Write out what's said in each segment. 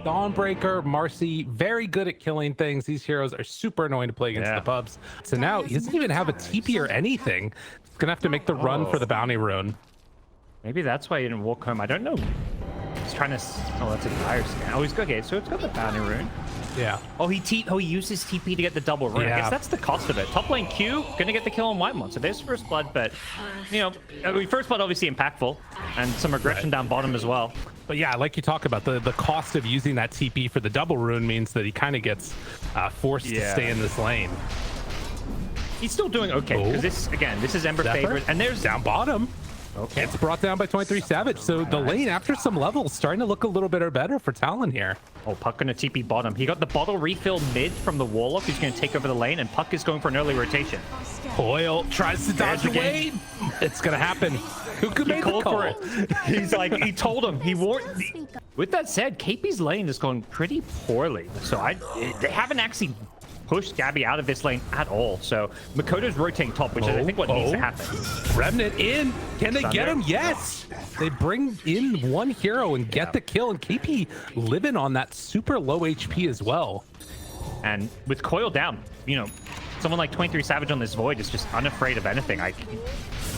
Dawnbreaker, Marcy, very good at killing things. These heroes are super annoying to play against the pubs. So now he doesn't even have a TP or anything. He's gonna have to make the run for the bounty rune. Maybe that's why he didn't walk home. I don't know. He's trying to... Oh, that's a fire scan. Oh, he's okay. So it's got the bounty rune. Yeah. Oh, he uses TP to get the double rune. I guess that's the cost of it. Top lane Q, gonna get the kill on Whitemon. So there's first blood, but you know, I mean, first blood obviously impactful, and some aggression down bottom as well. But yeah, like you talk about, the cost of using that TP for the double rune means that he kind of gets forced to stay in this lane. He's still doing okay because this is Ember favorite, and there's down bottom. Okay, it's brought down by 23 Savage. So the lane after some levels starting to look a little bit better for Talon here. Oh, Puck gonna TP bottom. He got the bottle refill mid from the Warlock, who's gonna take over the lane, and Puck is going for an early rotation. Coil tries to dodge away. It's gonna happen. Cuckoo made the call. For it. He's like, he told him. He warned. With that said, KP's lane has gone pretty poorly. So they haven't actually pushed Gabby out of this lane at all. So Makoto's rotating top, which is I think what needs to happen. Remnant in. Can they get him? Yes. They bring in one hero and get the kill, and KP living on that super low HP as well. And with Coil down, you know, someone like 23 Savage on this Void is just unafraid of anything. I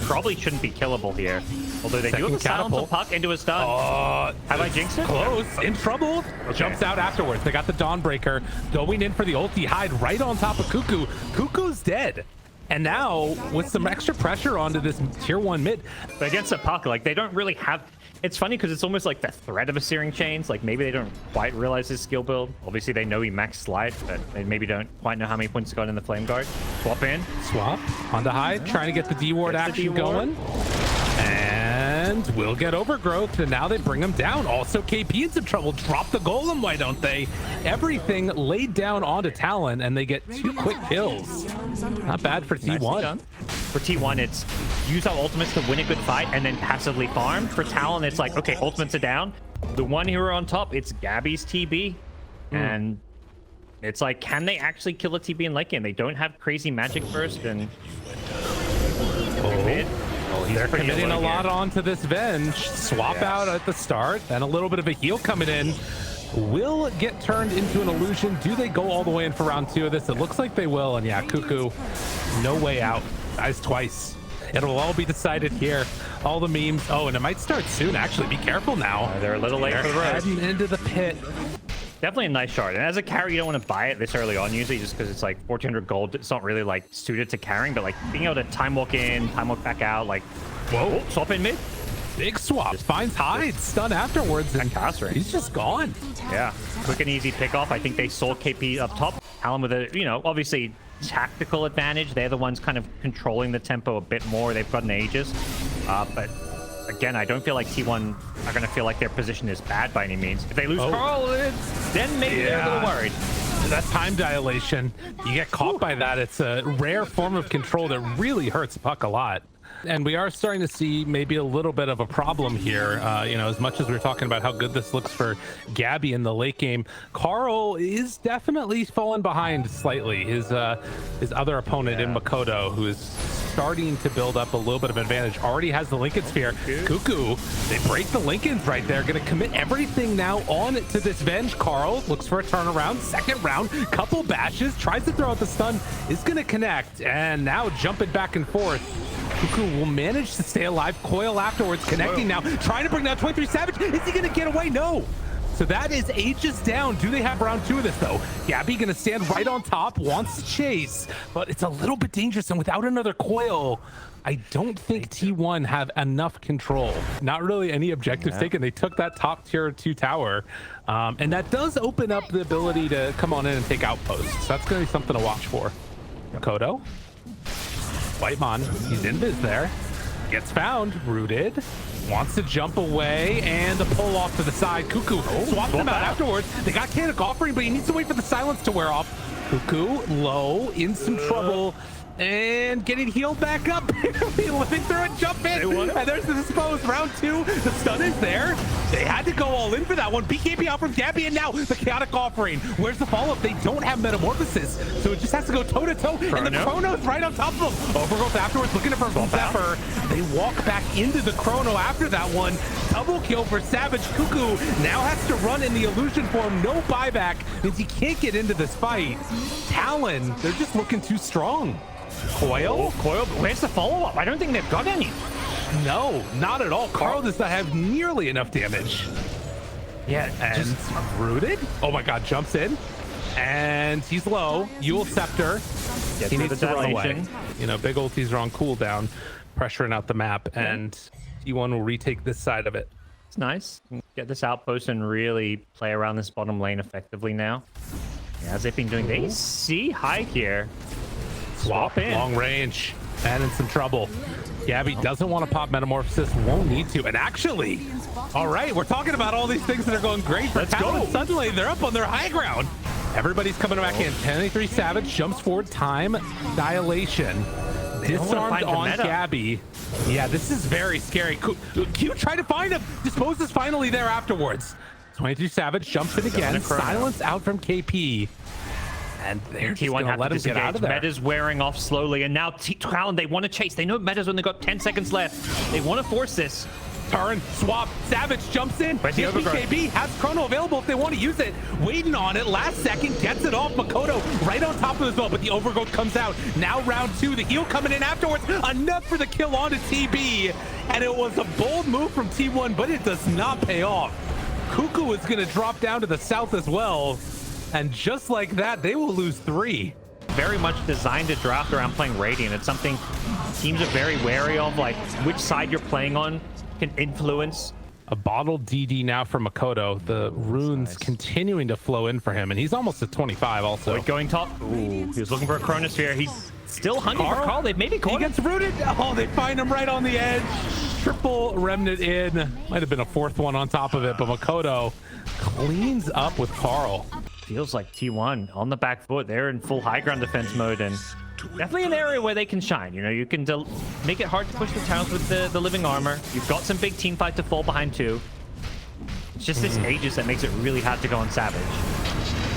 probably shouldn't be killable here. Although they do have the silence on Puck into a stun. Have I jinxed it? Close. In trouble. Jumps out afterwards. They got the Dawnbreaker going in for the ulti hide right on top of Cuckoo. Cuckoo's dead. And now with some extra pressure onto this tier 1 mid. But against a Puck, like they don't really have... It's funny because it's almost like the threat of a Searing Chains. Like maybe they don't quite realize his skill build. Obviously they know he maxed Slide, but they maybe don't quite know how many points he got in the Flame Guard. Swap in. Swap on the hide, trying to get the D-Ward action going. And we'll get Overgrowth, and now they bring him down. Also, KP in some trouble. Drop the Golem, why don't they? Everything laid down onto Talon, and they get 2 quick kills. Not bad for T1. For T1, it's use our ultimates to win a good fight and then passively farm. For Talon, it's like, okay, ultimates are down. The one hero on top, it's Gabby's TB. And it's like, can they actually kill a TB in late game? They don't have crazy magic burst, and... They're committing a lot onto this Venge. Swap out at the start, and a little bit of a heal coming in. Will get turned into an illusion. Do they go all the way in for round 2 of this? It looks like they will, and yeah, Cuckoo, no way out. Dies twice. It'll all be decided here. All the memes. Oh, and it might start soon, actually. Be careful now. They're a little late for the road. Heading into the pit. Definitely a nice shard. And as a carry, you don't want to buy it this early on, usually, just because it's like 1400 gold. It's not really like suited to carrying, but like being able to time walk in, time walk back out, like, whoa, swap in mid. Big swap. Just finds Hyde, stun afterwards, and he's just gone. Yeah, quick and easy pick off. I think they saw KP up top. Talon with a, you know, obviously tactical advantage. They're the ones kind of controlling the tempo a bit more. They've gotten Aegis. But again, I don't feel like T1 are going to feel like their position is bad by any means. If they lose Carl, then maybe they're a little worried. That time dilation, you get caught by that. It's a rare form of control that really hurts Puck a lot. And we are starting to see maybe a little bit of a problem here. You know, as much as we're talking about how good this looks for Gabby in the late game, Carl is definitely falling behind slightly. His other opponent in Makoto, who is starting to build up a little bit of advantage, already has the Lincoln Sphere. Cuckoo, they break the Lincolns right there. Going to commit everything now on to this Venge. Carl looks for a turnaround. Second round, couple bashes, tries to throw out the stun, is going to connect, and now jumping back and forth. Cuckoo will manage to stay alive. Coil afterwards, connecting now, trying to bring down 23 Savage. Is he going to get away? No. So that is Aegis down. Do they have round 2 of this, though? Gabby going to stand right on top, wants to chase, but it's a little bit dangerous, and without another Coil, I don't think T1 have enough control. Not really any objectives taken. They took that top tier 2 tower, and that does open up the ability to come on in and take outposts. So that's going to be something to watch for. Makoto. Whitemon, he's in biz there. Gets found, rooted. Wants to jump away, and the pull off to the side. Cuckoo swapped him out afterwards. They got Canic offering, but he needs to wait for the silence to wear off. Cuckoo, low, in some trouble, and getting healed back up. Living through it, jump in, and there's the dispose. Round 2, the stun is there. They had to go all in for that one. BKB out from Gabby, and now the Chaotic Offering. Where's the follow-up? They don't have Metamorphosis, so it just has to go toe-to-toe, and the Chrono's right on top of them. Overgrowth afterwards, looking for Zephyr. They walk back into the Chrono after that one. Double kill for Savage. Cuckoo now has to run in the illusion form. No buyback, means he can't get into this fight. Talon, they're just looking too strong. Coil, but where's the follow-up? I don't think they've got any. No, not at all. Carl does not have nearly enough damage. Yeah, and just rooted. Oh my god, jumps in. And he's low. Yule Scepter. He needs to run away. You know, big ultis are on cooldown, pressuring out the map, and T1 will retake this side of it. It's nice. Get this outpost and really play around this bottom lane effectively now. Yeah, as they've been doing. They see high here. Swap in. Long range. And in some trouble. Gabby doesn't want to pop Metamorphosis, won't need to. And actually, all right, we're talking about all these things that are going great for Talon. Suddenly, they're up on their high ground. Everybody's coming back in. 1083 Savage jumps forward. Time dilation. Disarmed on Gabby. Yeah, this is very scary. Q tried to find him. Dispose is finally there afterwards. 22 Savage jumps in again. Silence out from KP. And they're just going to let him get out of there. Meta's wearing off slowly, and now Talon, they want to chase. They know Meta's only got 10 seconds left. They want to force this. Turn, swap, Savage jumps in. BKB has Chrono available if they want to use it. Waiting on it, last second, gets it off. Makoto right on top of his ball, but the Overgrowth comes out. Now round 2, the heal coming in afterwards. Enough for the kill onto TB. And it was a bold move from T1, but it does not pay off. Cuckoo is going to drop down to the south as well. And just like that, they will lose 3. Very much designed to draft around playing Radiant. It's something teams are very wary of, like which side you're playing on can influence. A bottled DD now for Makoto. The runes continuing to flow in for him, and he's almost at 25 also. Going top. Ooh, he was looking for a Chronosphere. He's still hunting for Carl. They've maybe caught him. He gets rooted. Oh, they find him right on the edge. Triple Remnant in. Might have been a 4th one on top of it, but Makoto cleans up with Carl. Feels like T1 on the back foot. They're in full high ground defense mode, and definitely an area where they can shine. You know, you can make it hard to push the towns with the living armor. You've got some big team fight to fall behind too. It's just this Aegis that makes it really hard to go on Savage.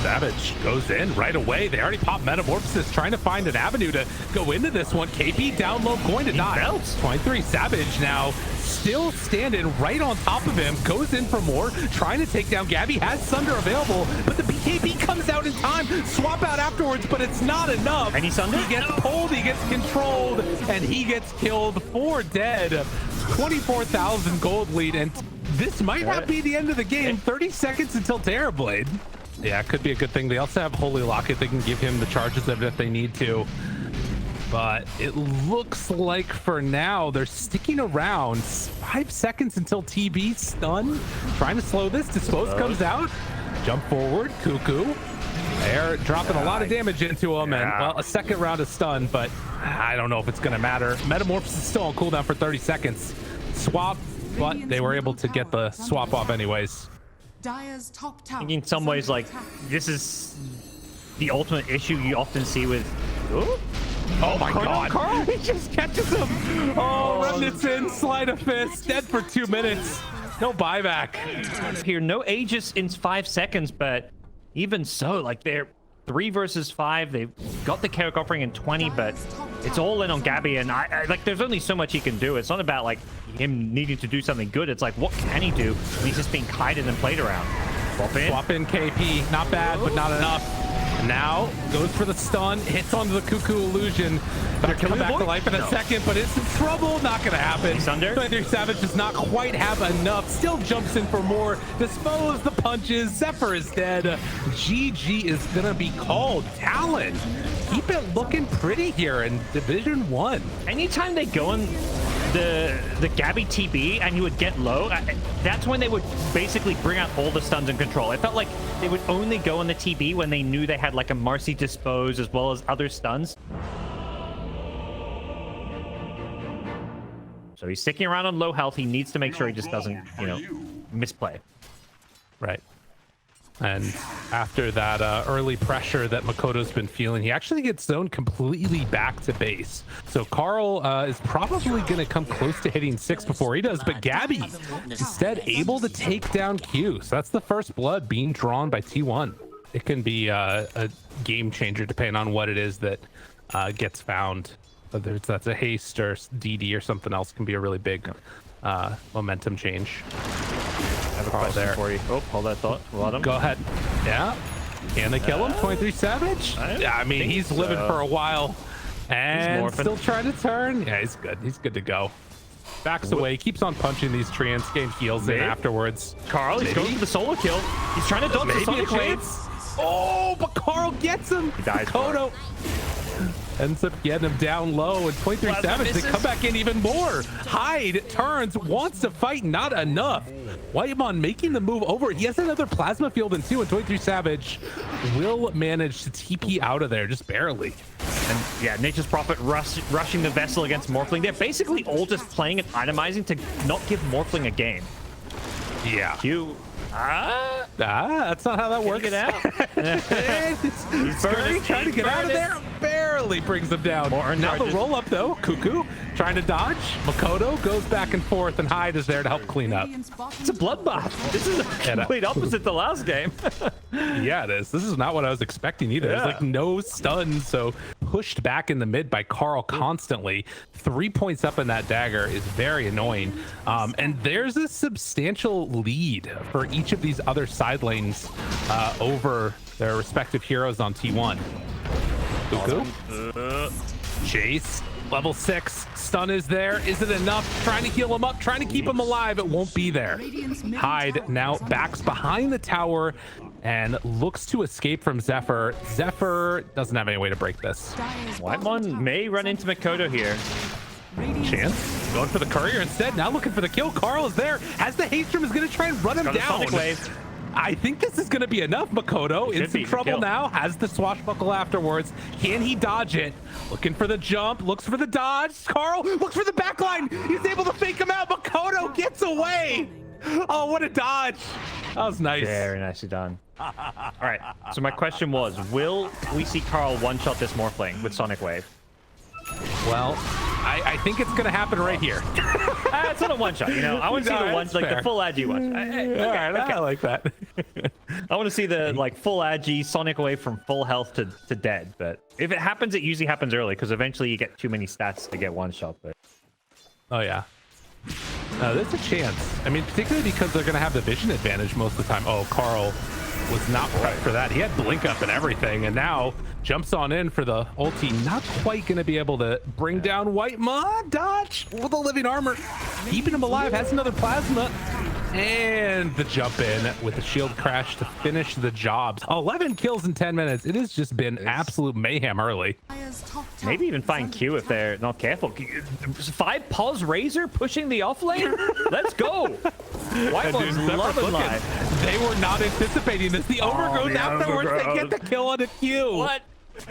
Savage goes in right away. They already popped Metamorphosis, trying to find an avenue to go into this one. KP down low, going to die. 23 Savage now still standing right on top of him. Goes in for more, trying to take down Gabby. Has Sunder available, but the BKB comes out in time. Swap out afterwards, but it's not enough. Any Sunder? He gets pulled, he gets controlled, and he gets killed. 4 dead. 24,000 gold lead, and this might not be the end of the game. 30 seconds until Terrorblade. Yeah, it could be a good thing. They also have Holy Locket. They can give him the charges of it if they need to. But it looks like for now, they're sticking around. 5 seconds until TB stun. Trying to slow this. Dispose comes out. Jump forward. Cuckoo. They're dropping a lot of damage into him. And, well, a second round of stun, but I don't know if it's going to matter. Metamorphosis is still on cooldown for 30 seconds. Swap, but they were able to get the swap off anyways. In some ways, like, this is the ultimate issue you often see with... Oh my god, Carl, he just catches him. Oh, Remnant's in, slide of fist, dead for 2 minutes. No buyback. Here, no Aegis in 5 seconds, but even so, like, they're 3 versus 5. They've got the Chaotic Offering in 20, but it's all in on Gabby, and I like, there's only so much he can do. It's not about like him needing to do something good. It's like, what can he do when he's just being kited and played around? Swap in KP, not bad, but not enough. Now goes for the stun, hits onto the Cuckoo illusion. They're coming back to life in a second, but it's in trouble. Not gonna happen. He's under. 23 Savage does not quite have enough. Still jumps in for more. Dispose the punches. Zephyr is dead. GG is gonna be called. Talon, keep it looking pretty here in Division 1. Anytime they go in the Gabby TB and you would get low, that's when they would basically bring out all the stuns and control. It felt like they would only go on the TB when they knew they had like a Marcy Dispose as well as other stuns. So he's sticking around on low health. He needs to make sure he just doesn't, you know, misplay. Right. And after that early pressure that Makoto's been feeling. He actually gets zoned completely back to base. So Carl is probably going to come close to hitting 6 before he does, but Gabby instead able to take down Q. So that's the first blood being drawn by T1. It can be a game changer depending on what it is that gets found. Whether that's a haste or DD or something else, can be a really big momentum change. I have a question for you. Oh, hold that thought. Go ahead. Yeah. Can they kill him? 23 Savage? Yeah, I mean, he's living for a while. And still trying to turn. Yeah, he's good. He's good to go. Backs away, keeps on punching these treants, game heals in afterwards. Carl, he's going for the solo kill. He's trying to dodge the Sonic Wave. Oh, but Carl gets him. He dies. Kodo ends up getting him down low, and 23 Savage, they come back in even more. Hyde turns, wants to fight, not enough. Whitemon making the move over. He has another plasma field in 2, and 23 Savage will manage to TP out of there, just barely. And yeah, Nature's Prophet rushing the vessel against Morphling. They're basically all just playing and itemizing to not give Morphling a game. Yeah. Q. That's not how that works. Get out. He's trying to get out of there. Barely brings him down. Now the roll up though. Cuckoo trying to dodge. Makoto goes back and forth, and Hyde is there to help clean up. It's a bloodbath. This is a complete opposite the last game. Yeah, it is. This is not what I was expecting either. There's like no stuns, so pushed back in the mid by Carl constantly. 3 points up in that dagger is very annoying. And there's a substantial lead for each of these other side lanes over their respective heroes on T1. Cuckoo. Chase. Level 6. Stun is there. Is it enough? Trying to heal him up. Trying to keep him alive. It won't be there. Hyde now backs behind the tower and looks to escape from Zephyr. Zephyr doesn't have any way to break this. Whitemon may run into Makoto here. Chance going for the courier instead. Now looking for the kill. Carl is there. Has the Haystrom, is going to try and run him down. Sonic Wave. I think this is going to be enough. Makoto in some trouble now. Has the swashbuckle afterwards. Can he dodge it? Looking for the jump. Looks for the dodge. Carl looks for the backline. He's able to fake him out. Makoto gets away. Oh, what a dodge. That was nice. Very nicely done. All right. So my question was, will we see Carl one-shot this Morphling with Sonic Wave? Well, I think it's going to happen right here. It's not a one-shot, you know. I want to see the one, like the full agi one. I like that. I want to see the like full agi Sonic Wave from full health to dead. But if it happens, it usually happens early because eventually you get too many stats to get one shot. But oh yeah, there's a chance. I mean, particularly because they're going to have the vision advantage most of the time. Oh, Carl was not prepped for that. He had blink up and everything, and now jumps on in for the ulti. Not quite going to be able to bring down Whitemon. Dodge with the living armor, keeping him alive. Has another plasma, and the jump in with the shield crash to finish the job. 11 kills in 10 minutes. It has just been absolute mayhem early. Maybe even find Q if they're not careful. 5 pause Razor pushing the off lane. Let's go. Whitemon's loving life. They were not anticipating this. The overgrowth afterwards, they get the kill on a Q.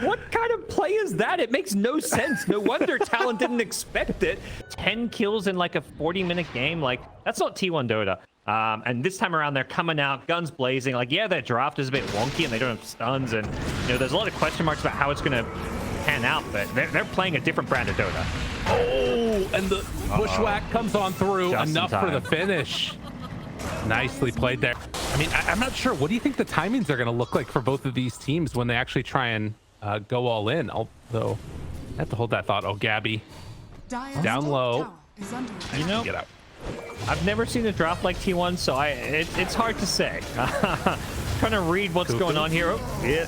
What kind of play is that? It makes no sense. No wonder Talon didn't expect it. 10 kills in like a 40-minute game. Like, that's not T1 Dota. And this time around, they're coming out, guns blazing. Like, yeah, their draft is a bit wonky and they don't have stuns. And, you know, there's a lot of question marks about how it's going to pan out. But they're playing a different brand of Dota. Oh, and the bushwhack comes on through. Just enough for the finish. Nicely played there. I mean, I'm not sure. What do you think the timings are going to look like for both of these teams when they actually try and go all in? Although, I have to hold that thought. Oh, Gabby. Down low. You know, get out. I've never seen a draft like T1, so it's hard to say. Trying to read what's going on here. Oh, yeah.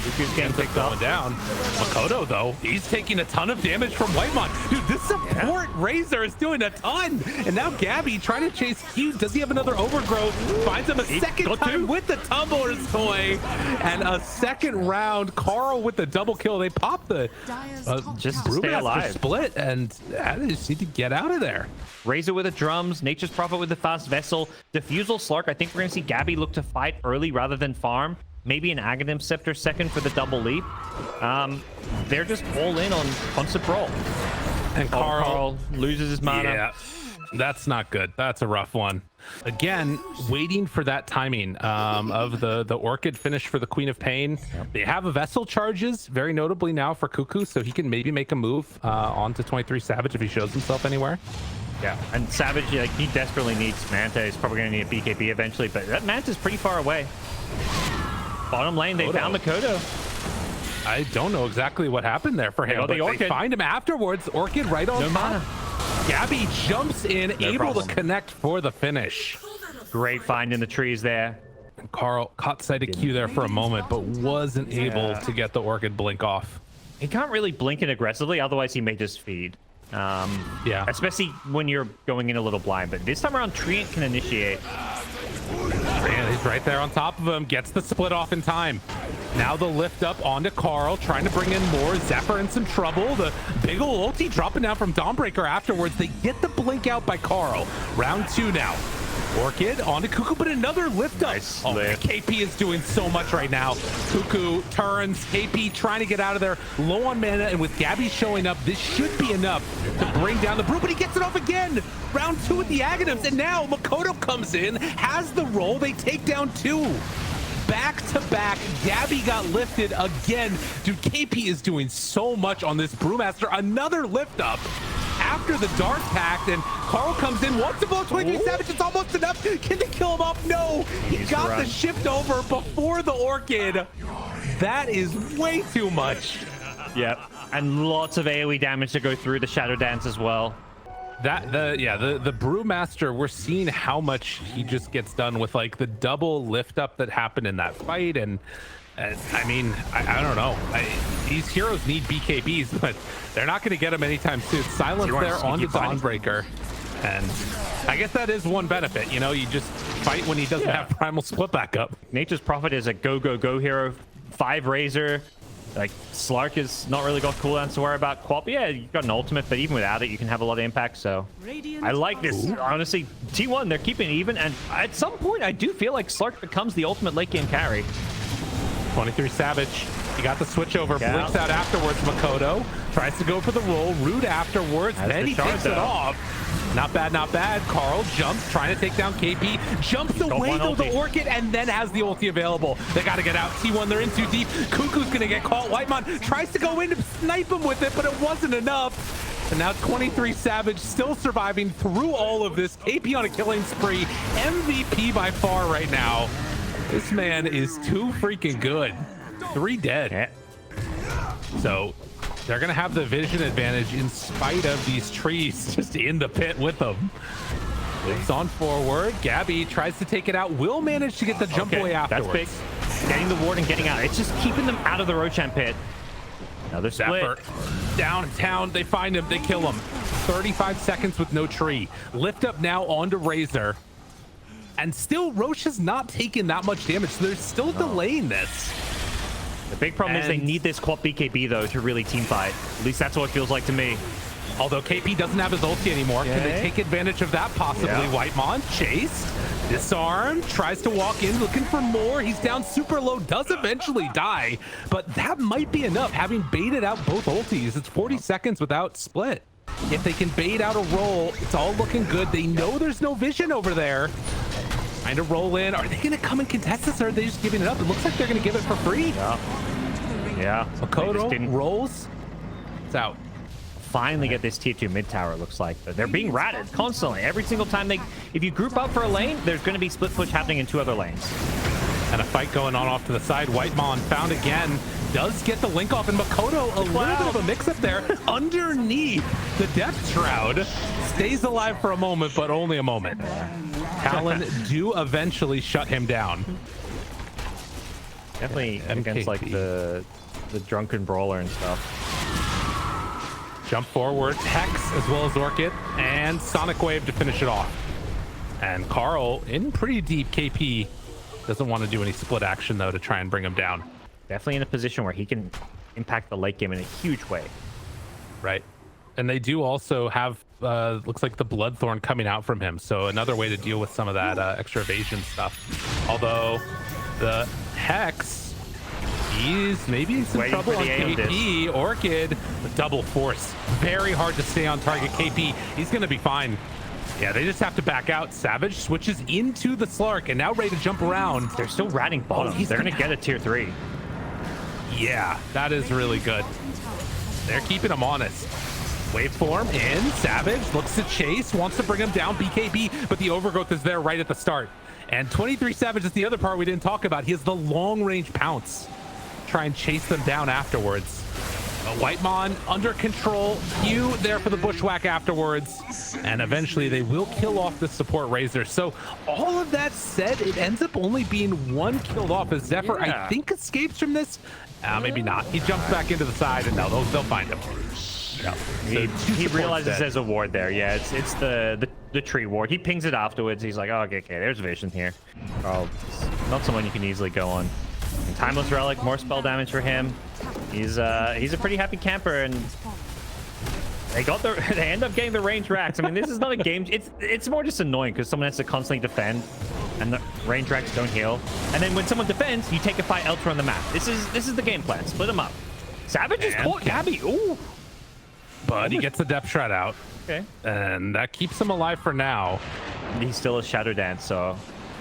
Cuckoo's getting picked up. Down. Makoto, though, he's taking a ton of damage from Whitemon. Dude, this support Razor is doing a ton. And now Gabby trying to chase Q. Does he have another overgrowth? Finds him a second time with the Tumbler's toy. And a second round. Carl with the double kill. They pop the just to stay alive split. And they just need to get out of there. Razor with the drums. Nature's Prophet with the fast vessel. Diffusal Slark. I think we're going to see Gabby look to fight early rather than farm. Maybe an Aghanim Scepter second for the double leap. They're just all in on constant brawl. And Carl loses his mana. Yeah, that's not good. That's a rough one. Again, waiting for that timing of the Orchid finish for the Queen of Pain. They have a Vessel charges, very notably now for Cuckoo, so he can maybe make a move onto 23 Savage if he shows himself anywhere. Yeah, and Savage, like, he desperately needs Manta. He's probably going to need a BKB eventually, but that Manta's pretty far away. Bottom lane, they found Makoto. I don't know exactly what happened there for him, but they find him afterwards. Orchid right on top. Mana. Gabby jumps in, able to connect for the finish. Great find in the trees there. And Carl caught sight of Q there for a moment, but wasn't able to get the Orchid blink off. He can't really blink it aggressively, otherwise he may just feed. Yeah. Especially when you're going in a little blind, but this time around, Treant can initiate. And he's right there on top of him, gets the split off in time. Now the lift up onto Carl, trying to bring in more. Zephyr in some trouble. The big ol' ulti dropping down from Dawnbreaker afterwards. They get the blink out by Carl. Round 2 now. Orchid onto Cuckoo, but another lift up. Nice lift. KP is doing so much right now. Cuckoo turns, KP trying to get out of there, low on mana, and with Gabby showing up, this should be enough to bring down the Brew, but he gets it off again. Round 2 with the Aghanims, and now Makoto comes in, has the roll, they take down 2. Back to back, Gabby got lifted again. Dude, KP is doing so much on this Brewmaster. Another lift up after the Dark Pact, and Carl comes in, wants to blow 23 Savage. It's almost enough. Can they kill him off? No, he got the shift over before the Orchid. That is way too much. Yep, and lots of AoE damage to go through the Shadow Dance as well. The Brewmaster, we're seeing how much he just gets done with like the double lift up that happened in that fight, and I mean, I don't know. These heroes need BKBs, but they're not going to get them anytime soon. Silence there onto Dawnbreaker, and I guess that is one benefit. You know, you just fight when he doesn't have Primal Split back up. Nature's Prophet is a go hero. 5 Razor. Like, Slark is not really got cooldowns to worry about. Quap, yeah, you've got an ultimate, but even without it, you can have a lot of impact, so I like this. Honestly, T1, they're keeping it even, and at some point, I do feel like Slark becomes the ultimate late game carry. 23 Savage, he got the switch over, blinks out afterwards. Makoto tries to go for the roll, root afterwards, then he takes it off. Not bad, not bad. Carl jumps, trying to take down KP, jumps away though the Orchid, and then has the ulti available. They got to get out. T1, they're in too deep. Cuckoo's going to get caught. Whitemon tries to go in to snipe him with it, but it wasn't enough. And now 23 Savage still surviving through all of this. KP on a killing spree. MVP by far right now. This man is too freaking good. 3 dead. So they're going to have the vision advantage in spite of these trees just in the pit with them. Moves on forward. Gabby tries to take it out. Will manage to get the jump away afterwards. That's big. Getting the ward and getting out. It's just keeping them out of the Roshan pit. Another split. Downtown. They find him. They kill him. 35 seconds with no tree. Lift up now onto Razor. And still, Roche has not taken that much damage, so they're still delaying this. The big problem is they need this Quap BKB, though, to really team fight. At least that's what it feels like to me. Although KP doesn't have his ulti anymore. Can they take advantage of that possibly? Whitemon chased, disarmed, tries to walk in, looking for more. He's down super low, does eventually die, but that might be enough, having baited out both ultis. It's 40 seconds without split. If they can bait out a roll, it's all looking good. They know there's no vision over there. Trying to roll in. Are they going to come and contest this, or are they just giving it up? It looks like they're going to give it for free. Yeah. Makoto rolls. It's out. Finally get this tier 2 mid tower, it looks like. But they're being ratted constantly. Every single time if you group up for a lane, there's going to be split push happening in 2 other lanes. And a fight going on off to the side. Whitemon found again. Does get the link off, and Makoto, a little bit of a mix-up there underneath the Death Shroud. Stays alive for a moment, but only a moment. Talon do eventually shut him down. Definitely against like the drunken brawler and stuff. Jump forward, Hex as well as Orchid, and Sonic Wave to finish it off. And Carl in pretty deep. KP doesn't want to do any split action though to try and bring him down. Definitely in a position where he can impact the late game in a huge way. Right. And they do also have, looks like the Bloodthorn coming out from him. So another way to deal with some of that extra evasion stuff. Although the Hex, he's maybe in some trouble on KP. Orchid, double force. Very hard to stay on target. KP, he's going to be fine. Yeah, they just have to back out. Savage switches into the Slark and now ready to jump around. They're still ratting bottom. They're going to get a tier 3. Yeah, that is really good. They're keeping him honest. Waveform in. Savage looks to chase, wants to bring him down. BKB, but the overgrowth is there right at the start. And 23 Savage is the other part we didn't talk about. He has the long range pounce. Try and chase them down afterwards. Whitemon under control. Q there for the bushwhack afterwards. And eventually they will kill off the support Razor. So all of that said, it ends up only being one killed off as Zephyr, I think, escapes from this. Maybe not. He jumps back into the side and no, they'll find him. Yeah. So he realizes there's a ward there. Yeah, it's the tree ward. He pings it afterwards. He's like, oh, okay, there's vision here. Oh, not someone you can easily go on. And Timeless Relic, more spell damage for him. He's a pretty happy camper, and they end up getting the range racks. I mean, this is not a game. It's more just annoying because someone has to constantly defend, and the range racks don't heal. And then when someone defends, you take a fight elsewhere on the map. This is the game plan. Split them up. Savage is caught Gabby. Ooh. But he gets the depth shred out. Okay. And that keeps him alive for now. He's still a Shadow Dance, so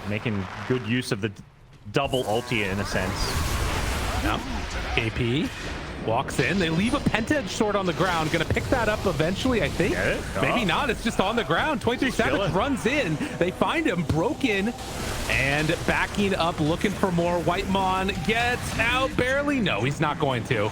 making good use of the double ulti in a sense. Yep. KP walks in. They leave a Penta sword on the ground. Gonna pick that up eventually, I think. Maybe not. It's just on the ground. 23 Savage runs in. They find him broken and backing up, looking for more. Whitemon gets out barely. No, he's not going to.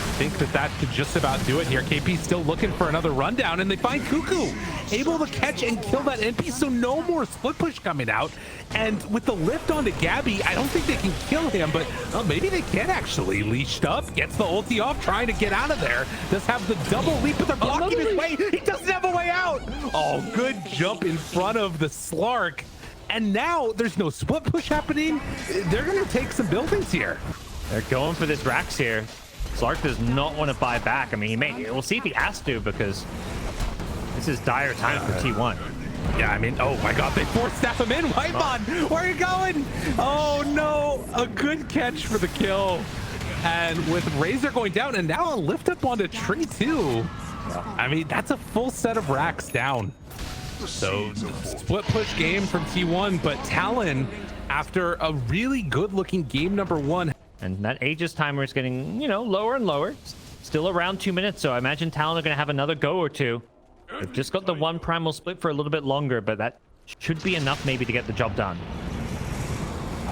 I think that could just about do it here. KP still looking for another rundown, and they find Cuckoo able to catch and kill that NP, so no more split push coming out. And with the lift onto Gabby, I don't think they can kill him, but maybe they can actually. Leashed up, gets the ulti off, trying to get out of there. Does have the double leap, but they're blocking his way. He doesn't have a way out. Oh, good jump in front of the Slark. And now there's no split push happening. They're going to take some buildings here. They're going for this Rax here. Slark does not want to buy back. I mean, we'll see if he has to, because this is dire times for T1. Yeah, I mean, oh my god, they force staff him in. Whitemon, where are you going? Oh no, a good catch for the kill. And with Razor going down, and now a lift up onto Tree too. I mean, that's a full set of racks down. So split push game from T1, but Talon, after a really good looking game number 1. And that Aegis timer is getting, lower and lower. Still around 2 minutes, so I imagine Talon are going to have another go or two. They've just got the one primal split for a little bit longer, but that should be enough maybe to get the job done.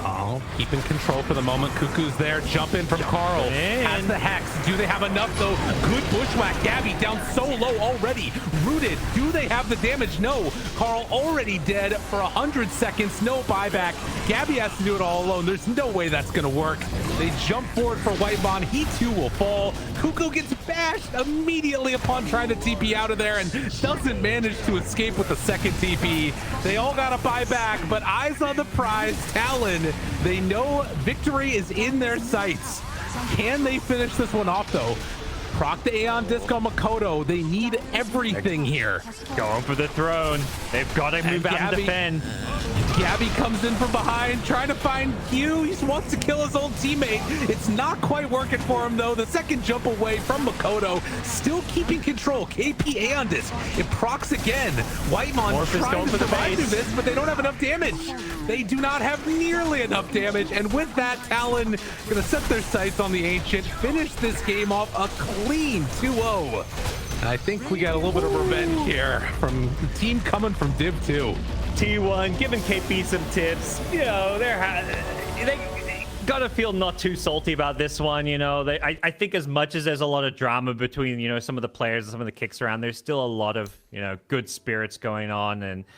Oh, keeping control for the moment. Cuckoo's there, jump in from Carl. Has the Hex. Do they have enough, though? Good bushwhack. Gabby down so low already. Rooted. Do they have the damage? No. Carl already dead for 100 seconds. No buyback. Gabby has to do it all alone. There's no way that's going to work. They jump forward for Whitemon. He, too, will fall. Cuckoo gets bashed immediately upon trying to TP out of there and doesn't manage to escape with the second TP. They all got to buy back, but eyes on the prize. Talon, they know victory is in their sights. Can they finish this one off, though? Proc the Aeon Disc on Makoto. They need everything here. Going for the throne. They've got to move out and defend. Gabby comes in from behind, trying to find Q. He wants to kill his old teammate. It's not quite working for him, though. The second jump away from Makoto, still keeping control. KP Aeon Disc. It procs again. Whitemon trying to survive through this, but they don't have enough damage. They do not have nearly enough damage, and with that, Talon gonna set their sights on the Ancient, finish this game off a clean 2-0. And I think we got a little bit of revenge here from the team coming from Div 2. T1 giving KP some tips. They gotta feel not too salty about this one. I think as much as there's a lot of drama between some of the players and some of the kicks around, there's still a lot of good spirits going on, and